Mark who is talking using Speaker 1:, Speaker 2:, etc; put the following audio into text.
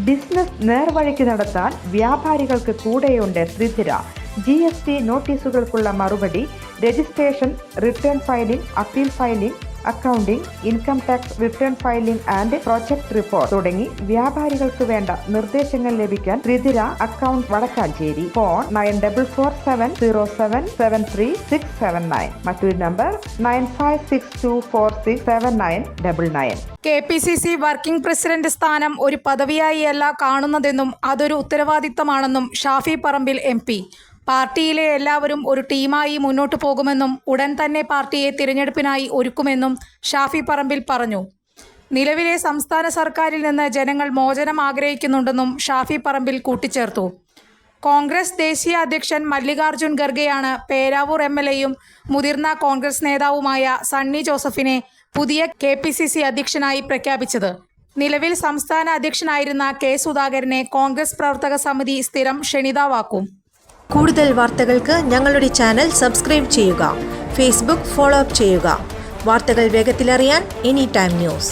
Speaker 1: Business നേർവഴിക്ക് നടത്താൻ വ്യാപാരികൾക്ക് കൂടെയുണ്ട് ത്രിധിര. GST നോട്ടീസുകൾക്കുള്ള മറുപടി, registration, return filing, appeal filing, accounting, income tax return filing and project report തുടങ്ങി വ്യാപാരികൾക്ക് വേണ്ട നിർദ്ദേശങ്ങൾ ലഭിക്കാൻ ത്രിധിര അക്കൗണ്ട് വടക്കാഞ്ചേരി. ഫോൺ 9447077369. മറ്റൊരു നമ്പർ 9562467999.
Speaker 2: KPCC വർക്കിംഗ് പ്രസിഡന്റ് സ്ഥാനം ഒരു പദവിയായി അല്ല കാണുന്നതെന്നും അതൊരു ഉത്തരവാദിത്തമാണെന്നും ഷാഫി പറമ്പിൽ MP. പാർട്ടിയിലെ എല്ലാവരും ഒരു ടീമായി മുന്നോട്ടു പോകുമെന്നും ഉടൻ തന്നെ പാർട്ടിയെ തിരഞ്ഞെടുപ്പിനായി ഒരുക്കുമെന്നും ഷാഫി പറമ്പിൽ പറഞ്ഞു. നിലവിലെ സംസ്ഥാന സർക്കാരിൽ നിന്ന് ജനങ്ങൾ മോചനം ആഗ്രഹിക്കുന്നുണ്ടെന്നും ഷാഫി പറമ്പിൽ കൂട്ടിച്ചേർത്തു. കോൺഗ്രസ് ദേശീയ അധ്യക്ഷൻ മല്ലികാർജുൻ ഖർഗെയാണ് പേരാവൂർ MLAയും മുതിർന്ന കോൺഗ്രസ് നേതാവുമായ സണ്ണി ജോസഫിനെ പുതിയ KPCC അധ്യക്ഷനായി പ്രഖ്യാപിച്ചത്. നിലവിൽ സംസ്ഥാന അധ്യക്ഷനായിരുന്ന K സുധാകരനെ കോൺഗ്രസ് പ്രവർത്തക സമിതി സ്ഥിരം ക്ഷണിതാവാക്കും.
Speaker 3: കൂടുതൽ വാർത്തകൾക്ക് ഞങ്ങളുടെ ചാനൽ സബ്സ്ക്രൈബ് ചെയ്യുക. ഫേസ്ബുക്ക് ഫോളോ അപ്പ് ചെയ്യുക. വാർത്തകൾ വേഗത്തിലറിയാൻ Anytime News.